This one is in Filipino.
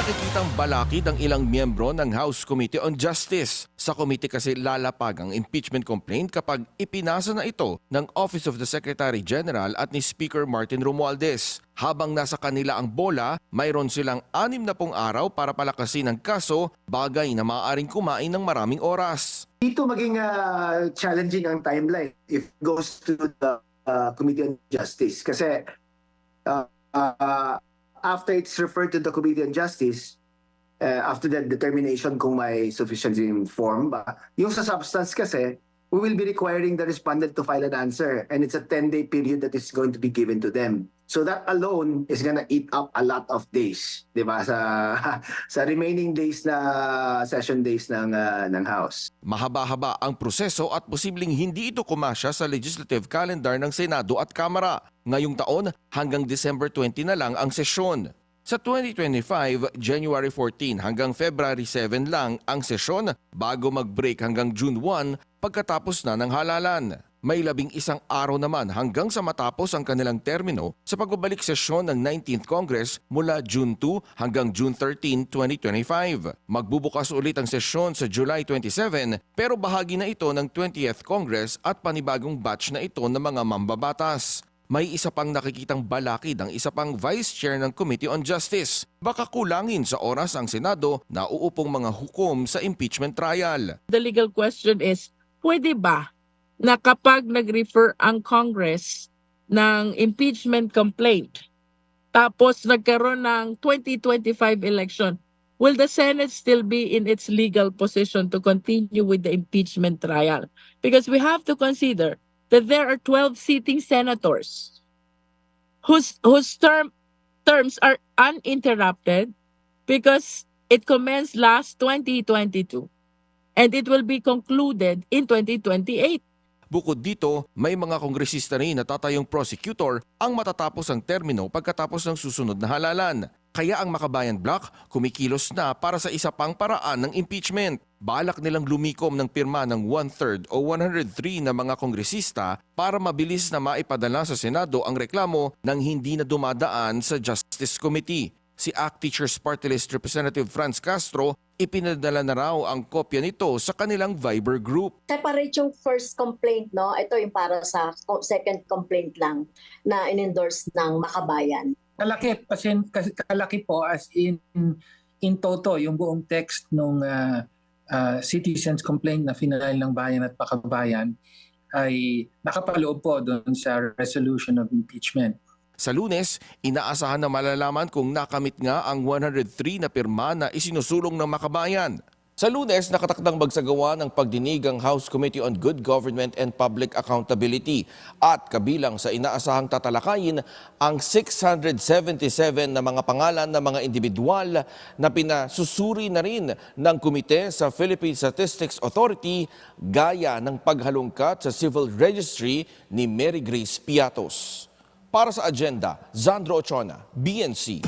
nakikitang balakid ang ilang miyembro ng House Committee on Justice. Sa committee kasi lalapag ang impeachment complaint kapag ipinasa na ito ng Office of the Secretary General at ni Speaker Martin Romualdez. Habang nasa kanila ang bola, mayroon silang 60 araw para palakasin ang kaso, bagay na maaaring kumain ng maraming oras. Dito maging challenging ang timeline if it goes to the Committee on Justice. Kasi after it's referred to the Committee on Justice, after that determination kung may sufficiency form ba, yung sa substance kasi, we will be requiring the respondent to file an answer, and it's a 10-day period that is going to be given to them. So that alone is gonna eat up a lot of days, di ba, sa remaining days na session days ng House. Mahaba-haba ang proseso at posibleng hindi ito kumasya sa legislative calendar ng Senado at Kamara. Ngayong taon, hanggang December 20 na lang ang sesyon. Sa 2025, January 14 hanggang February 7 lang ang sesyon bago mag-break hanggang June 1 pagkatapos na ng halalan. May 11 araw naman hanggang sa matapos ang kanilang termino sa pagbabalik sesyon ng 19th Congress mula June 2 hanggang June 13, 2025. Magbubukas ulit ang sesyon sa July 27 pero bahagi na ito ng 20th Congress at panibagong batch na ito ng mga mambabatas. May isa pang nakikitang balakid ang isa pang Vice Chair ng Committee on Justice. Baka kulangin sa oras ang Senado na uupong mga hukom sa impeachment trial. The legal question is, pwede ba na kapag nag-refer ang Congress ng impeachment complaint, tapos nagkaroon ng 2025 election, will the Senate still be in its legal position to continue with the impeachment trial? Because we have to consider that there are 12 sitting senators whose terms are uninterrupted because it commenced last 2022 and it will be concluded in 2028. Bukod dito, may mga kongresista rin na tatayong prosecutor ang matatapos ang termino pagkatapos ng susunod na halalan. Kaya ang Makabayan Bloc kumikilos na para sa isa pang paraan ng impeachment. Balak nilang lumikom ng pirma ng 1/3 o 103 na mga kongresista para mabilis na maipadala sa Senado ang reklamo nang hindi na dumadaan sa Justice Committee. Si ACT Teachers Party List Representative Franz Castro, ipinadala na raw ang kopya nito sa kanilang Viber group. Separate yung first complaint, no? Ito yung para sa second complaint lang na in-endorse ng Makabayan. Kalaki po as in toto yung buong text nung citizens complaint na final ng bayan at Makabayan ay nakapaloob po doon sa resolution of impeachment. Sa Lunes, inaasahan na malalaman kung nakamit nga ang 103 na pirma na isinusulong ng Makabayan. Sa Lunes, nakatakdang magsagawa ng pagdinig ang House Committee on Good Government and Public Accountability at kabilang sa inaasahang tatalakayin ang 677 na mga pangalan ng mga individual na pinasusuri na rin ng komite sa Philippine Statistics Authority gaya ng paghalungkat sa Civil Registry ni Mary Grace Piatos. Para sa agenda, Zandro Ochona, BNC.